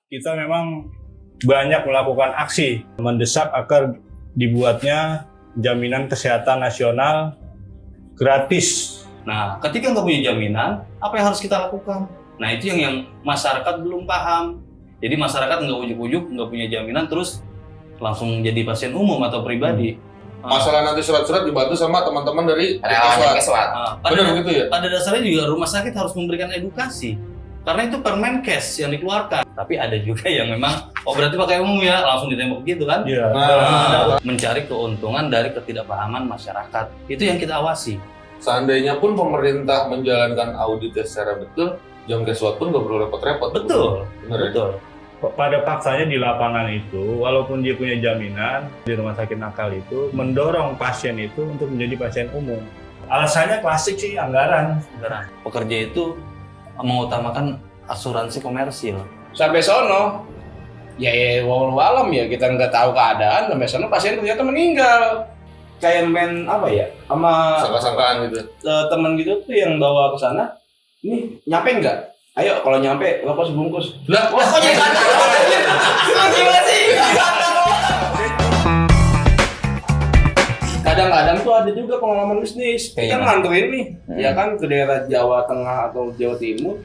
kita memang banyak melakukan aksi mendesak agar dibuatnya jaminan kesehatan nasional gratis. Nah, ketika nggak punya jaminan, apa yang harus kita lakukan? Nah, itu yang masyarakat belum paham. Jadi masyarakat nggak ujuk-ujuk, nggak punya jaminan, terus langsung jadi pasien umum atau pribadi. Masalah nanti surat-surat dibantu sama teman-teman dari Keswat. Benar begitu ya? Pada dasarnya juga rumah sakit harus memberikan edukasi. Karena itu Permenkes yang dikeluarkan. Tapi ada juga yang memang, berarti pakai umum ya, langsung ditembak gitu kan? Iya. Mencari keuntungan dari ketidakpahaman masyarakat. Itu yang kita awasi. Seandainya pun pemerintah menjalankan auditnya secara betul, jam keswat pun nggak perlu repot-repot. Betul. Benar ya? Betul. Pada faktanya di lapangan itu, walaupun dia punya jaminan di rumah sakit nakal itu, mendorong pasien itu untuk menjadi pasien umum. Alasannya klasik sih, anggaran. Pekerja itu mengutamakan asuransi komersil. Sampai sono, ya walau alam ya kita nggak tahu keadaan. Sampai sono pasien ternyata meninggal. Kayak main apa ya, sama Sangka-sangkaan gitu. teman gitu tuh yang bawa ke sana. Ini nyampe nggak? Ayo kalau nyampe lepas bungkus. Lah, Wah, kok jadi kata? Gimana sih? Kadang-kadang tuh ada juga pengalaman bisnis. Kita nganterin nih, ya kan ke daerah Jawa Tengah atau Jawa Timur.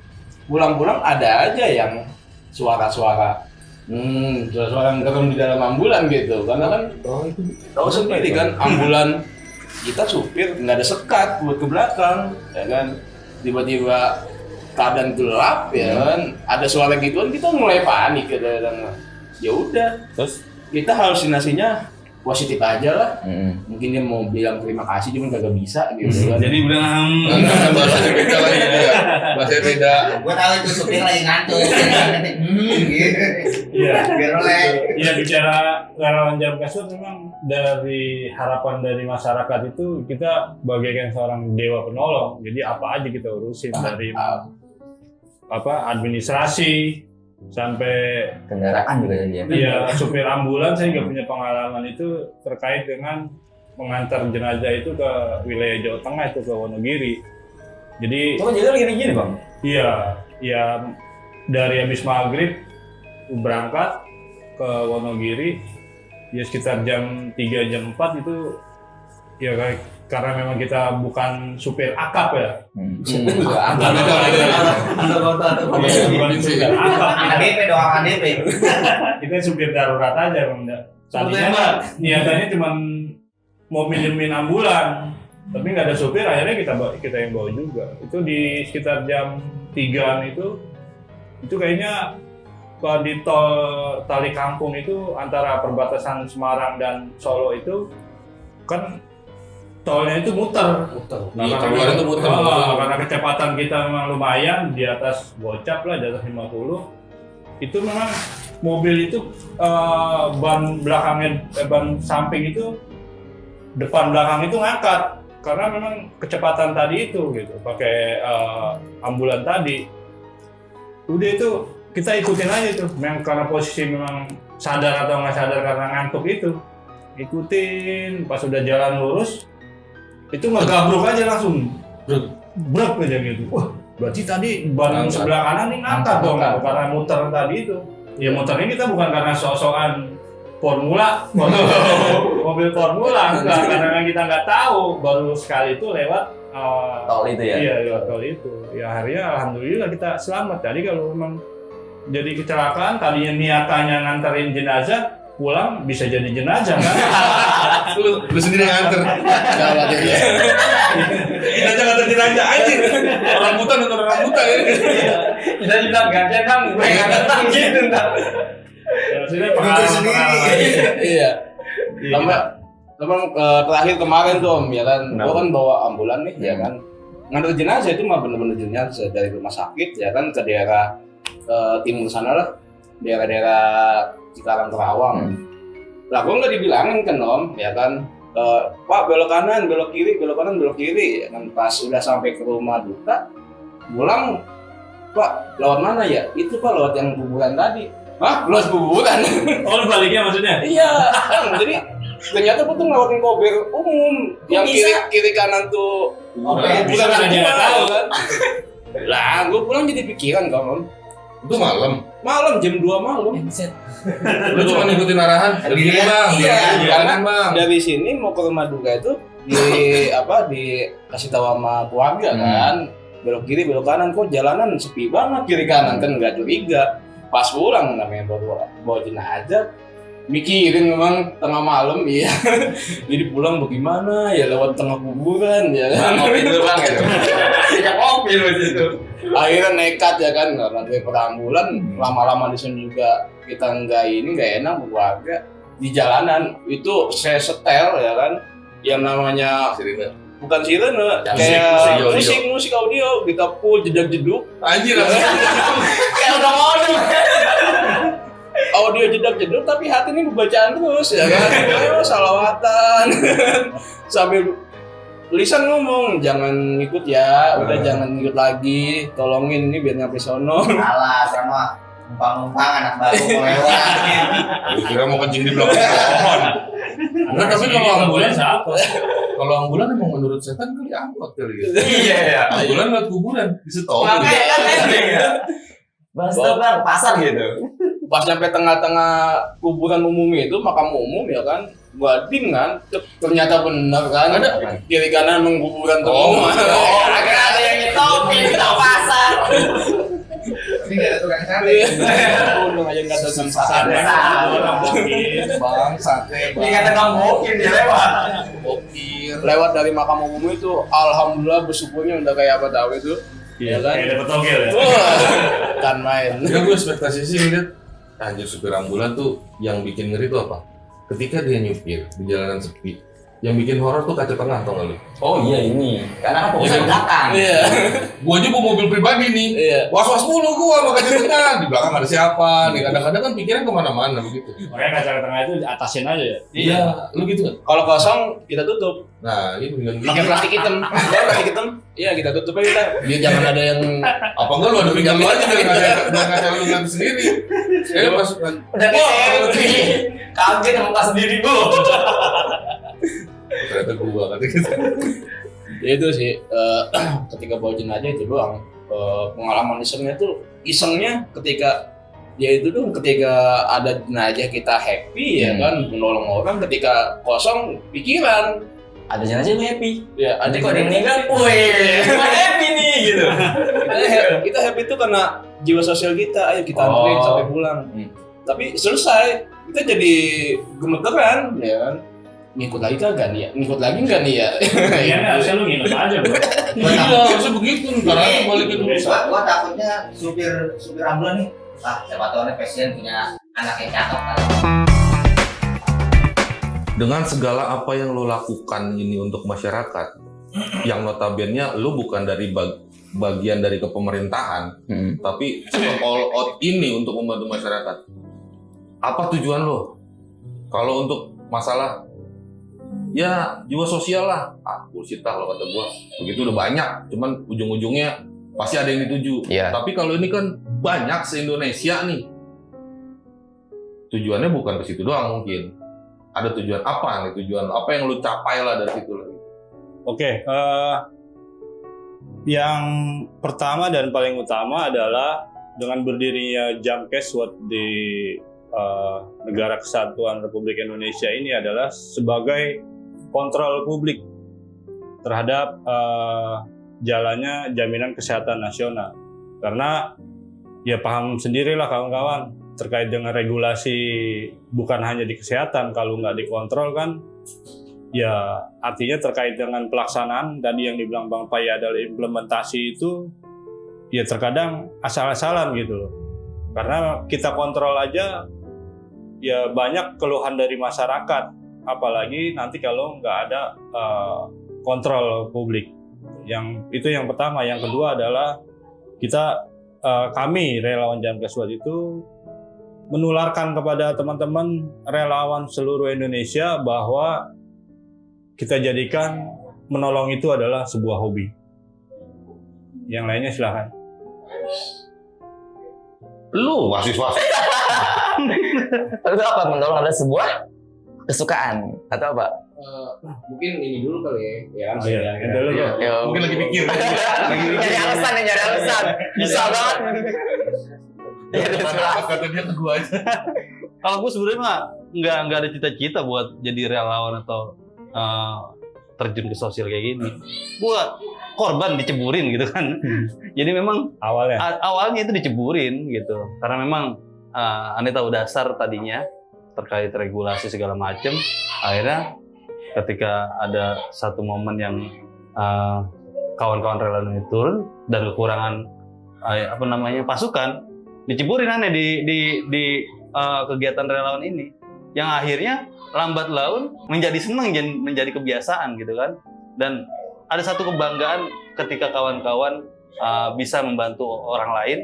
Pulang-pulang ada aja yang suara-suara suara-suara yang ketemu di dalam ambulan gitu. Karena kan tahu sendiri kan ambulan kita supir nggak ada sekat buat ke belakang, ya kan. Tiba-tiba keadaan gelap ya kan, ada suara gituan kita mulai panik gitu kan. Ya udah, terus kita halusinasinya positif aja lah. Mungkin dia mau bilang terima kasih cuma kagak bisa gitu kan. Jadi bilang bahasanya beda lagi ya. Bahasanya beda. Gue tahu itu supir lagi ngantuk. Gitu. Iya. Biar oleh. Iya, bicara relawan jam keswat memang dari harapan dari masyarakat itu kita bagaikan seorang dewa penolong. Jadi apa aja kita urusin dari administrasi sampai Kendaraan juga ya. iya supir ambulan. Saya nggak punya pengalaman itu terkait dengan mengantar jenazah itu ke wilayah Jawa Tengah, itu ke Wonogiri. Jadi Cuma jadi gini-gini bang. iya dari habis maghrib berangkat ke Wonogiri ya sekitar jam 3 jam 4 itu ya karena memang kita bukan supir akap ya. Bukan supir akap. ADP doang ADP. Kita supir darurat aja Bang. Tadinya niatannya cuma mau minjemin ambulan, tapi nggak ada supir, akhirnya kita yang bawa juga. Itu di sekitar jam 3-an itu kayaknya di tol Tali Kampung itu antara perbatasan Semarang dan Solo itu kan tolnya itu muter. Iya, keluar itu muter. Karena kecepatan kita memang lumayan di atas gocap lah, di atas 50. Itu memang mobil itu ban belakangnya, ban samping itu, depan belakang itu ngangkat karena memang kecepatan tadi itu gitu, pakai ambulan tadi. Udah itu kita ikutin aja tuh, memang karena posisi memang sadar atau nggak sadar karena ngantuk itu, ikutin pas udah jalan lurus itu ngegabruk aja langsung, brek aja gitu. Wah, berarti tadi ban sebelah kanan ini ngangkat dong, karena muter tadi itu. Ya muternya kita bukan karena sok-sokan formula, mobil formula, enggak, karena kita nggak tahu, baru sekali itu lewat Tol itu ya? Iya, lewat tol itu. Ya akhirnya alhamdulillah kita selamat. Jadi kalau memang jadi kecelakaan, tadinya niatannya nganterin jenazah, pulang bisa jadi jenazah kan? Lu sendiri yang nganter. Jalan aja ya. Kita jangan nganter jenazah anjir. Rambutan atau rambutan ya. Kita bilang gantian bang, gue yang nganter gitu ntar. Ya, maksudnya pengalaman Iya. Sama terakhir kemarin tuh Om, ya kan, gue kan bawa ambulan nih, ya kan, nganter jenazah itu mah bener-bener jenazah dari rumah sakit, ya kan, ke daerah timur sana lah, daerah-daerah Cikarang Kerawang. Lah gue nggak dibilangin kan Om, ya kan, Pak belok kanan, belok kiri, belok kanan, belok kiri, ya kan, pas udah sampai ke rumah duka, pulang, Pak lewat mana ya? Itu Pak lewat yang kuburan tadi. Hah? Lewat kuburan? Oh, baliknya maksudnya? Iya, kan, jadi ternyata gue tuh ngelewatin kober umum, yang kiri kanan tuh bukan aja nggak tahu kan? Lah, gue pulang jadi pikiran kan Om. Itu malam. Malam jam 2 malam. Lu cuma ngikutin arahan. Begini bang. Iya, karena bang. dari sini mau ke rumah duka itu dikasih tahu sama keluarga kan, belok kiri belok kanan, kok jalanan sepi banget kiri kanan, kan nggak curiga. Pas pulang namanya bawa jenazah, mikirin memang tengah malam, iya. Jadi pulang bagaimana ya, lewat tengah kuburan ya kan. Ngopi dulu bang gitu. Tidak ngopi loh situ. Akhirnya nekat ya kan, karena dari perambulan lama-lama di sini juga kita nggak enak keluarga. Di jalanan itu saya setel ya kan, yang namanya bukan sirene, kayak musik audio kita full jedak-jeduk. Anjir, Kayak udah ngomong. Audio jedak-jeduk tapi hati ini bacaan terus ya kan. Ayo salawatan. Sambil lisan ngomong, jangan ngikut ya, udah jangan ngikut lagi, tolongin ini biar nyampe sono. Salah sama numpang-numpang anak baru mau lewat. kira mau kencing di belakang pohon. Nah, tapi kalau ambulan emang menurut setan kali angkot kali gitu. Iya ya. Ambulan lewat kuburan di stop. Makanya kan ending ya. Bang, stop bang, pasar gitu. Pas sampai tengah-tengah kuburan umum itu, makam umum ya kan, bading kan, ternyata benar kan, ada kiri kanan mengkuburan semua. Akhirnya ada yang nyetopin kita pasar. Ini nggak ada tukang sate. Untung aja nggak ada tukang sate. Bang, sate. Ini nggak ada tukang bokir dia lewat. Bokir. Lewat dari makam umum itu, alhamdulillah bersyukurnya udah kayak apa tahu itu. Iya kan? kayak dapet togel ya. Kan main. Ya gue ekspektasi sih ngeliat anjir supir ambulan tuh yang bikin ngeri tuh apa? Ketika dia nyupir di jalanan sepi, yang bikin horor tuh kaca tengah tau gak lu? Oh iya ini, karena kan fokusnya di belakang. Iya. Gua aja bawa mobil pribadi nih, Iya. was-was mulu gua sama kaca tengah, di belakang ada siapa nih, kadang-kadang kan pikiran kemana-mana begitu. Makanya kaca tengah itu atasin aja ya. Iya, lu gitu kan? Kalau kosong kita tutup. Nah, ini dengan Pakai plastik hitam. Plastik hitam. Iya, kita tutup aja kita. Biar jangan ada yang apa enggak lu ada pinjam lu aja dari kaca lu lihat sendiri. Masukkan. Udah selfie. Kaget sama pas sendiri gua. Ternyata gua kata gitu. Ya itu sih ketika bawa jenazah itu doang. Pengalaman isengnya ketika ya itu tuh ketika ada jenazah kita happy ya kan, menolong orang, ketika kosong pikiran. Ada jenazah gue happy. Ya, ada Nanti kok ada yang meninggal, wih, gue happy nih gitu. kita happy itu karena jiwa sosial kita, ayo kita anterin sampai pulang. Tapi selesai, kita jadi gemeteran ya kan. Ngikut lagi kagak nih ya? Ngikut lagi enggak nih ya? Iya, harusnya lu nginep aja bro. Iya, harusnya begitu. Ntar aja balikin dulu. Gua takutnya supir ambulan nih. Siapa tahu nih pasien punya anak yang cakep kan. Dengan segala apa yang lo lakukan ini untuk masyarakat, yang notabene lo bukan dari bagian dari kepemerintahan, tapi all out ini untuk membantu masyarakat. Apa tujuan lo? Kalau untuk masalah ya jiwa sosial lah, bullshit lah kalau kata gua. Begitu udah banyak, cuman ujung-ujungnya pasti ada yang dituju. Iya. Tapi kalau ini kan banyak se-Indonesia nih. Tujuannya bukan ke situ doang mungkin. Ada tujuan apa nih? Tujuan apa yang lu capai lah dari situ lagi? Oke, yang pertama dan paling utama adalah dengan berdirinya Jamkeswat di Negara Kesatuan Republik Indonesia ini adalah sebagai kontrol publik terhadap jalannya jaminan kesehatan nasional. Karena ya paham sendirilah kawan-kawan, terkait dengan regulasi bukan hanya di kesehatan, kalau nggak dikontrol kan ya artinya terkait dengan pelaksanaan tadi yang dibilang Bang Pai adalah implementasi itu ya terkadang asal-asalan gitu loh. Karena kita kontrol aja ya banyak keluhan dari masyarakat, apalagi nanti kalau nggak ada kontrol publik. Yang itu yang pertama. Yang kedua adalah kami relawan Jamkeswat itu menularkan kepada teman-teman relawan seluruh Indonesia bahwa kita jadikan menolong itu adalah sebuah hobi. Yang lainnya silahkan. Lu wasis-wasis. Itu apa? Menolong adalah sebuah kesukaan atau apa? Mungkin ini dulu kali ya. Oh, iya. Dulu, Yo. Mungkin lagi mikir. Nyari alasan. Bisa banget. Apa kata dia ke gua aja. Kalau gue sebenarnya mah nggak ada cita-cita buat jadi relawan atau terjun ke sosial kayak gini. Gue korban diceburin gitu kan. Jadi memang awalnya itu diceburin gitu. Karena memang Anda tahu dasar tadinya terkait regulasi segala macam. Akhirnya ketika ada satu momen yang kawan-kawan relawan itu turun dan kekurangan pasukan, diceburin aneh di kegiatan relawan ini, yang akhirnya lambat laun menjadi senang, menjadi kebiasaan gitu kan. Dan ada satu kebanggaan ketika kawan-kawan bisa membantu orang lain,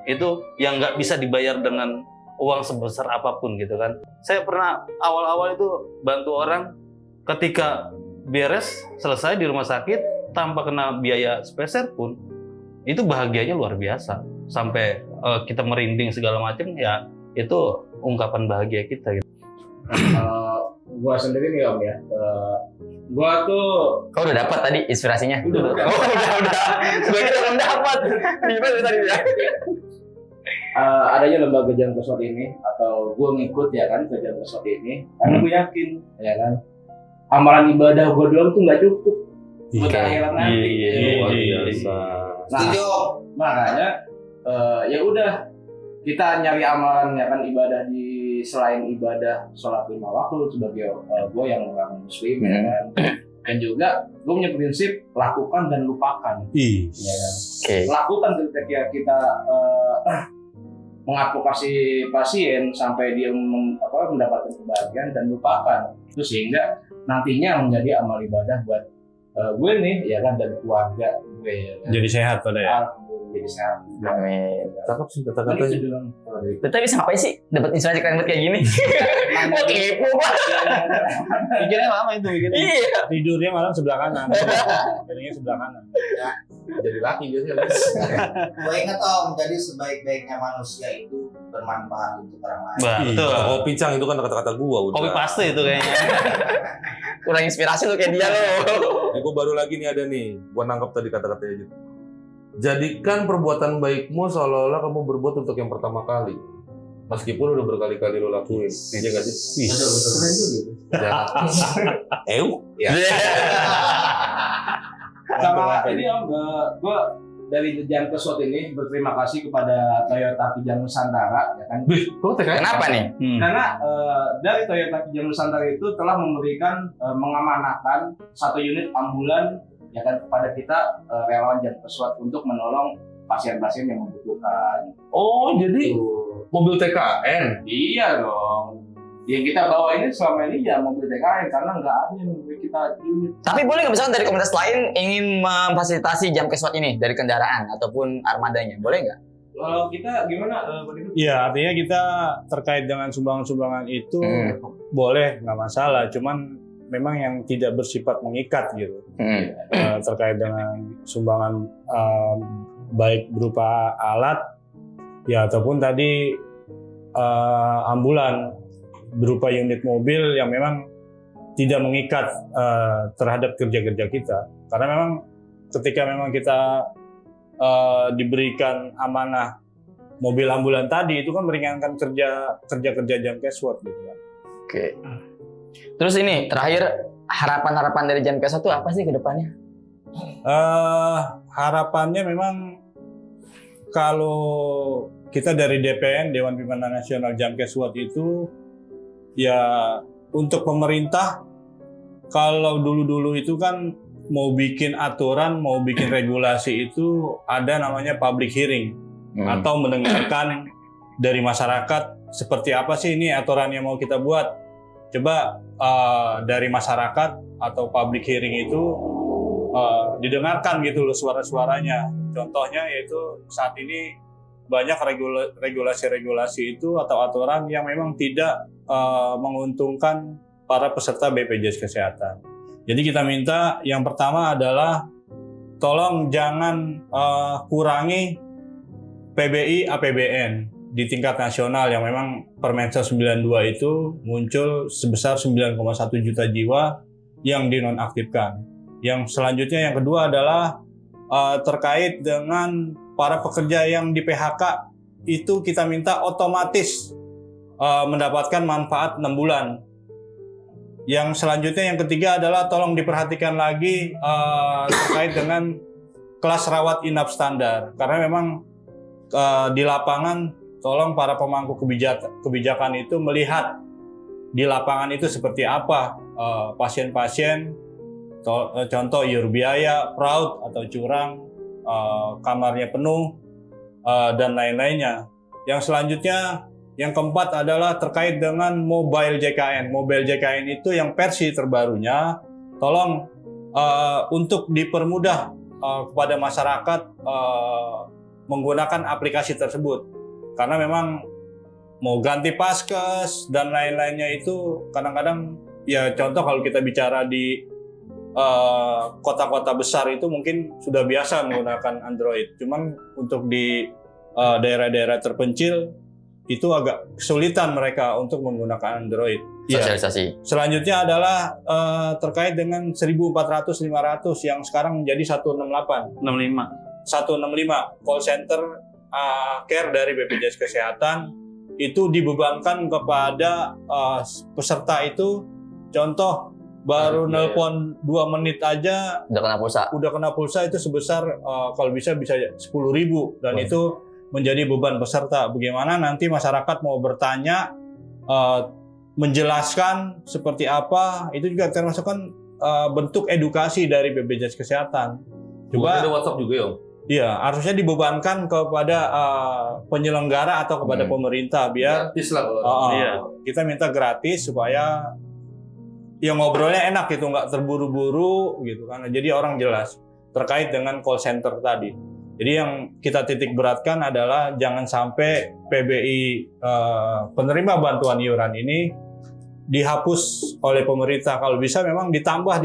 itu yang nggak bisa dibayar dengan uang sebesar apapun gitu kan. Saya pernah awal-awal itu bantu orang, ketika beres selesai di rumah sakit tanpa kena biaya sepeser pun, itu bahagianya luar biasa, sampai kita merinding segala macam. Ya itu ungkapan bahagia kita gitu. Gua sendiri nih Om ya, gua tuh Kau udah dapat tadi inspirasinya? udah. Sebagai belum dapat. Gimana tadi ya? Adanya lembaga Jalan Kesot ini, atau gue ngikut ya kan ke Jalan Kesot ini, karena gue yakin ya kan amalan ibadah gue doang tuh nggak cukup buat akhirat nanti. Luar biasa. Nah, Setuju. makanya ya udah, kita nyari amalan ya kan ibadah di selain ibadah sholat 5 waktu sebagai gue yang orang muslim ya kan. Dan juga gue punya prinsip lakukan dan lupakan. Ya kan? Lakukan ketika kita mengadvokasi pasien sampai dia mendapatkan kebahagiaan, dan lupakan itu sehingga nantinya menjadi amal ibadah buat gue nih ya kan, dan keluarga gue ya kan. Jadi sehat pada ya. Jadi sehat. Amin. Cakep sih kata-katanya. Tapi sampai sih dapat inspirasi keren banget kayak gini. Mau kepo Pak. Mikirnya lama itu mikirnya. Iya. Tidurnya malam sebelah kanan. Tidurnya sebelah kanan. Jadi laki biasanya. Gue inget Om, jadi sebaik-baiknya manusia itu bermanfaat untuk orang lain. Betul. Oh, pincang itu kan kata-kata gua udah. Kopi paste itu kayaknya. Kurang inspirasi tuh kayak dia loh. Ini gua baru lagi nih ada nih. Gua nangkep tadi kata-katanya gitu. Jadikan perbuatan baikmu seolah-olah kamu berbuat untuk yang pertama kali. Meskipun udah berkali-kali lo lakuin. Iya nggak sih? Betul. Keren juga gitu. Ya. Sama ini Om, gue dari Jalan Kesot ini berterima kasih kepada Toyota Kijang Nusantara ya kan. Kenapa nih? Karena dari Toyota Kijang Nusantara itu telah memberikan mengamanahkan 1 unit ambulan ya kan kepada kita relawan Jalan Kesot untuk menolong pasien-pasien yang membutuhkan. Oh, jadi Tuh. mobil TKN. Iya dong. Yang kita bawa ini selama ini ya mobil TKN, karena nggak ada yang memberi kita unit. Tapi boleh nggak misalkan dari komunitas lain ingin memfasilitasi jam kesot ini dari kendaraan ataupun armadanya? Boleh nggak? Kalau kita gimana? Iya, artinya kita terkait dengan sumbangan-sumbangan itu boleh, nggak masalah. Cuman memang yang tidak bersifat mengikat gitu. Terkait dengan sumbangan baik berupa alat ya ataupun tadi ambulan berupa unit mobil yang memang tidak mengikat terhadap kerja-kerja kita. Karena memang ketika memang kita diberikan amanah mobil ambulan tadi, itu kan meringankan kerja Jam Kesot gitu kan. Oke. Terus ini terakhir, harapan-harapan dari Jam Kesot itu apa sih ke depannya? Harapannya memang kalau kita dari DPN, Dewan Pimpinan Nasional Jam Kesot itu ya untuk pemerintah, kalau dulu-dulu itu kan mau bikin aturan, mau bikin regulasi itu ada namanya public hearing atau mendengarkan dari masyarakat seperti apa sih ini aturan yang mau kita buat. Coba dari masyarakat atau public hearing itu didengarkan gitu loh suara-suaranya. Contohnya yaitu saat ini banyak regulasi-regulasi itu atau aturan yang memang tidak menguntungkan para peserta BPJS Kesehatan. Jadi kita minta yang pertama adalah tolong jangan kurangi PBI APBN di tingkat nasional yang memang Permensos 92 itu muncul sebesar 9,1 juta jiwa yang dinonaktifkan. Yang selanjutnya yang kedua adalah terkait dengan para pekerja yang di PHK itu kita minta otomatis mendapatkan manfaat 6 bulan. Yang selanjutnya yang ketiga adalah tolong diperhatikan lagi terkait dengan kelas rawat inap standar, karena memang di lapangan tolong para pemangku kebijakan itu melihat di lapangan itu seperti apa pasien-pasien, contoh iur biaya, fraud atau curang, kamarnya penuh, dan lain-lainnya. Yang selanjutnya, yang keempat adalah terkait dengan mobile JKN. Mobile JKN itu yang versi terbarunya, tolong untuk dipermudah kepada masyarakat menggunakan aplikasi tersebut. Karena memang mau ganti paskes dan lain-lainnya itu kadang-kadang, ya contoh kalau kita bicara di kota-kota besar itu mungkin sudah biasa menggunakan Android. Cuman untuk di daerah-daerah terpencil itu agak kesulitan mereka untuk menggunakan Android. Sosialisasi. Selanjutnya adalah terkait dengan 1400-500 yang sekarang menjadi 168. 165 call center care dari BPJS Kesehatan itu dibebankan kepada peserta itu. Contoh baru nelpon 2 menit aja udah kena pulsa itu sebesar kalau bisa 10.000, dan itu menjadi beban peserta. Bagaimana nanti masyarakat mau bertanya, menjelaskan seperti apa, itu juga termasuk kan bentuk edukasi dari BPJS Kesehatan. Coba ada WhatsApp juga ya? Iya, harusnya dibebankan kepada penyelenggara atau kepada pemerintah biar gratis lah kita minta gratis supaya ya ngobrolnya enak gitu, nggak terburu-buru gitu kan. Jadi orang jelas terkait dengan call center tadi. Jadi yang kita titik beratkan adalah jangan sampai PBI penerima bantuan iuran ini dihapus oleh pemerintah. Kalau bisa memang ditambah,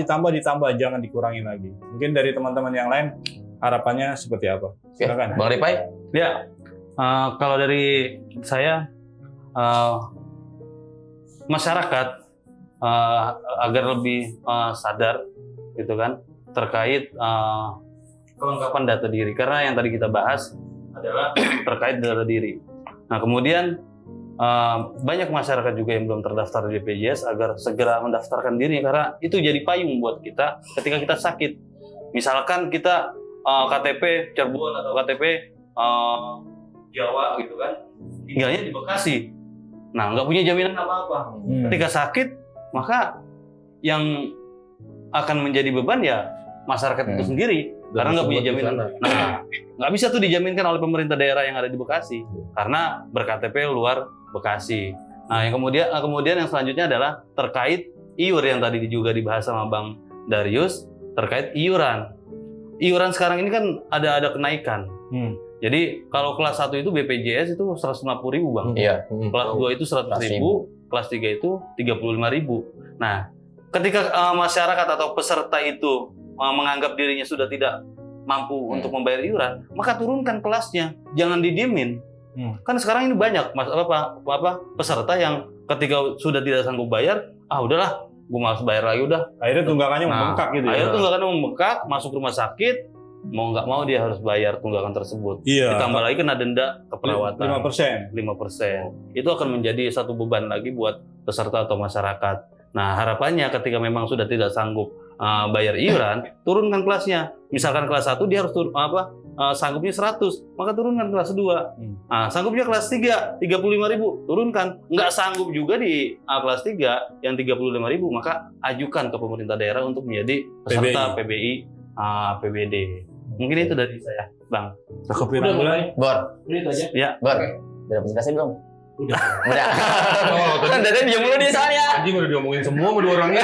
jangan dikurangi lagi. Mungkin dari teman-teman yang lain harapannya seperti apa? Silakan. Bang Ripai? Ya, kalau dari saya, masyarakat agar lebih sadar gitu kan terkait kelengkapan data diri, karena yang tadi kita bahas adalah terkait data diri. Nah, kemudian banyak masyarakat juga yang belum terdaftar di BPJS agar segera mendaftarkan diri, karena itu jadi payung buat kita ketika kita sakit. Misalkan kita KTP Cirebon atau KTP Jawa gitu kan, tinggalnya di Bekasi. Nah, nggak punya jaminan apa-apa. Ketika sakit, maka yang akan menjadi beban ya masyarakat itu sendiri. Karena nggak punya jaminan. Nah, nggak bisa tuh dijaminkan oleh pemerintah daerah yang ada di Bekasi karena ber-KTP luar Bekasi. Nah, yang kemudian yang selanjutnya adalah terkait iur yang tadi juga dibahas sama Bang Darius terkait iuran. Iuran sekarang ini kan ada kenaikan. Jadi kalau kelas 1 itu BPJS itu 150.000, Bang. Iya. Kelas 2 itu 100.000, kelas 3 itu 35.000. Nah, ketika masyarakat atau peserta itu menganggap dirinya sudah tidak mampu untuk membayar iuran, maka turunkan kelasnya, jangan didiemin. Kan sekarang ini banyak peserta yang ketika sudah tidak sanggup bayar, udahlah, gue malas bayar lagi udah. Akhirnya tunggakannya membengkak gitu. Akhirnya tunggakannya membengkak, masuk rumah sakit, mau nggak mau dia harus bayar tunggakan tersebut. Iya. Ditambah lagi kena denda keperawatan 5%. Itu akan menjadi satu beban lagi buat peserta atau masyarakat. Nah, harapannya ketika memang sudah tidak sanggup bayar iuran, turunkan kelasnya. Misalkan kelas 1 dia harus sanggupnya 100, maka turunkan kelas 2. Sanggupnya kelas 3, 35.000, turunkan. Nggak sanggup juga di kelas 3 yang 35.000, maka ajukan ke pemerintah daerah untuk menjadi peserta PBI APBD. Mungkin itu dari saya, Bang. Udah mulai. Bor. Itu aja. Ya. Bor. Udah presentasi belum? Udah. Kan dari diam dulu dia soalnya. Anjing udah diomongin semua sama 2 orangnya.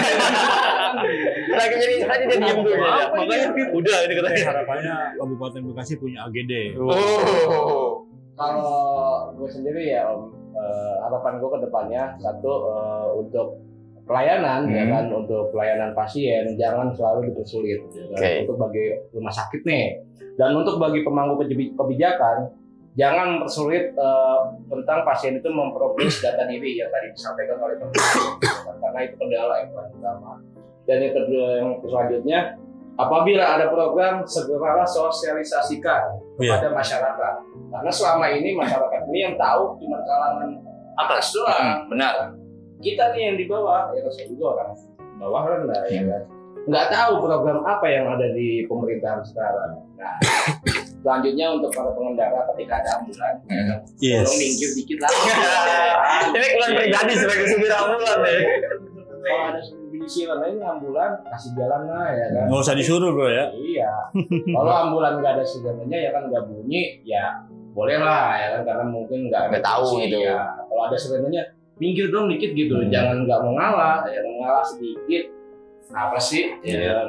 Lagi jadi tadi dia diam dulu. Makanya udah ini katanya. Harapannya Kabupaten Bekasi punya AGD. Kalau gue sendiri ya Om, harapan gue ke depannya satu untuk pelayanan ya kan, untuk pelayanan pasien jangan selalu dipersulit ya kan? Untuk bagi rumah sakit nih, dan untuk bagi pemangku kebijakan jangan mempersulit tentang pasien itu memproses data diri yang tadi disampaikan oleh pemerintah, karena itu kendala yang paling utama. Dan yang kedua, yang selanjutnya apabila ada program segeralah sosialisasikan kepada masyarakat. Karena selama ini masyarakat ini yang tahu cuma kalangan atas doang. Benar. Kita nih yang di bawah, ya saya juga orang bawah rendah ya kan. Nggak tahu program apa yang ada di pemerintahan sekarang. Nah, selanjutnya untuk para pengendara ketika ada ambulan, tolong minggir dikit lah. Ini keluhan pribadi sebagai supir ambulan deh. Kalau ada bunyi siren lain ambulan kasih jalan lah ya kan. Nggak usah disuruh bro ya. Iya. Kalau ambulan nggak ada sirennya ya kan nggak bunyi, ya boleh lah ya kan karena mungkin nggak tahu fungsi, gitu. Ya. Kalau ada sirennya minggir dong dikit gitu, jangan nggak mau ngalah, ya ngalah sedikit. Apa sih? Ya.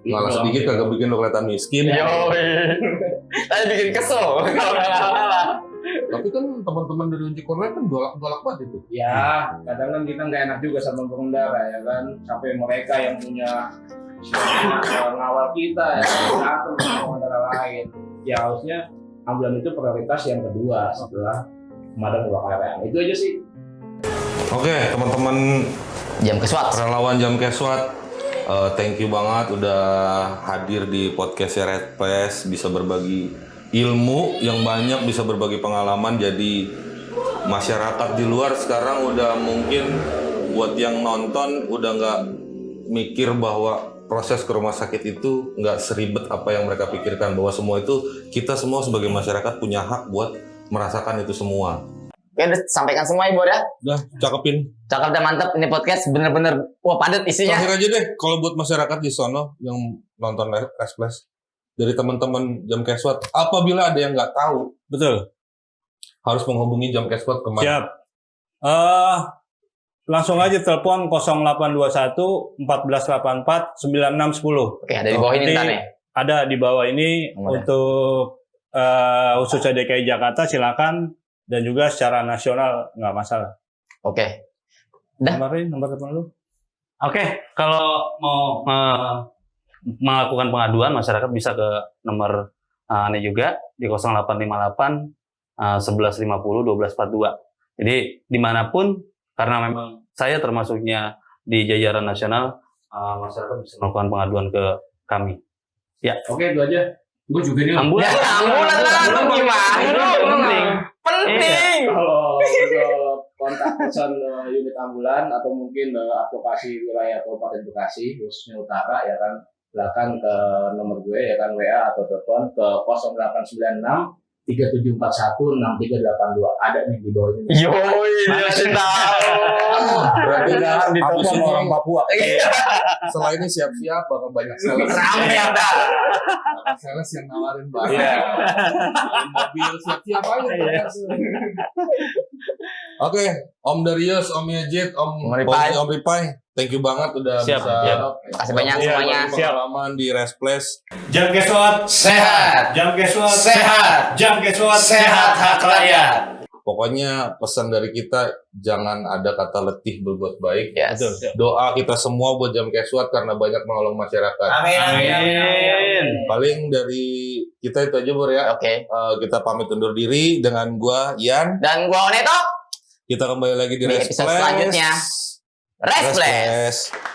Malah sedikit kagak bikin lo kelihatan miskin. Tadi bikin kesel kalau nggak ngalah. Tapi kan teman-teman dari ojek online kan galak banget itu. Ya, kadang kan kita nggak enak juga sama pengendara ya kan, sampai mereka yang punya ngawal kita ya, berantem sama pengendara lain. Ya harusnya ambulan itu prioritas yang kedua setelah pemadam kebakaran. Itu aja sih. Oke, teman-teman Jam Keswat. relawan Jam Keswat, thank you banget udah hadir di podcastnya Red Place, bisa berbagi ilmu yang banyak, bisa berbagi pengalaman. Jadi masyarakat di luar sekarang udah mungkin buat yang nonton udah nggak mikir bahwa proses ke rumah sakit itu nggak seribet apa yang mereka pikirkan, bahwa semua itu kita semua sebagai masyarakat punya hak buat merasakan itu semua. Oke, udah sampaikan semua Ibu ya. Udah, cakepin. Cakep dan mantap, ini podcast bener-bener wah padat isinya. Terakhir aja deh, kalau buat masyarakat di sono yang nonton Red Place, dari teman-teman Jam Keswat, apabila ada yang nggak tahu, Betul. harus menghubungi Jam Keswat kemana? Siap. Langsung aja telepon 0821 1484 9610. Oke, ada di bawah ini Nanti ntar nih. Ada di bawah ini Nomornya. untuk khususnya DKI Jakarta silakan, dan juga secara nasional nggak masalah. Oke. Dah. Nomor telepon lu. Oke, kalau mau melakukan pengaduan, masyarakat bisa ke nomor ini juga di 0858 1150 1242. Jadi dimanapun, karena memang saya termasuknya di jajaran nasional, masyarakat bisa melakukan pengaduan ke kami. Oke, itu aja. Gue juga nih. Ambulan. Ambulan lah, lu gimana lu? Penting. Kalau untuk kontak person unit ambulan atau mungkin advokasi wilayah Kabupaten Bekasi khususnya utara ya kan, silakan ke nomor gue ya kan, WA atau telepon ke 0896 3741 6382. Ada nih di bawah ini. Yoi, dia sih tahu. Berarti Habis habis ini ini orang Papua. setelah ini siap-siap bakal banyak sales. Rame dah. Sales yang nawarin barang. Iya. Mobil siap-siap aja. Oke, Om Darius, Om Yajid, Om Ripai. Om Ripai, thank you banget udah Siap, bisa. siap. Makasih banyak berbagi semuanya. pengalaman di Red Place. Jam Keswat Sehat, Jam Keswat sehat, Jam Keswat sehat hak rakyat. Pokoknya pesan dari kita, jangan ada kata letih berbuat baik. Yes. Doa kita semua buat Jam Keswat karena banyak menolong masyarakat. Amin. Paling dari kita itu aja, Bur ya. Oke. Kita pamit undur diri dengan gua Ian. Dan gua Oneto. Kita kembali lagi di Di Red episode Place. selanjutnya. Red Red Place. Place.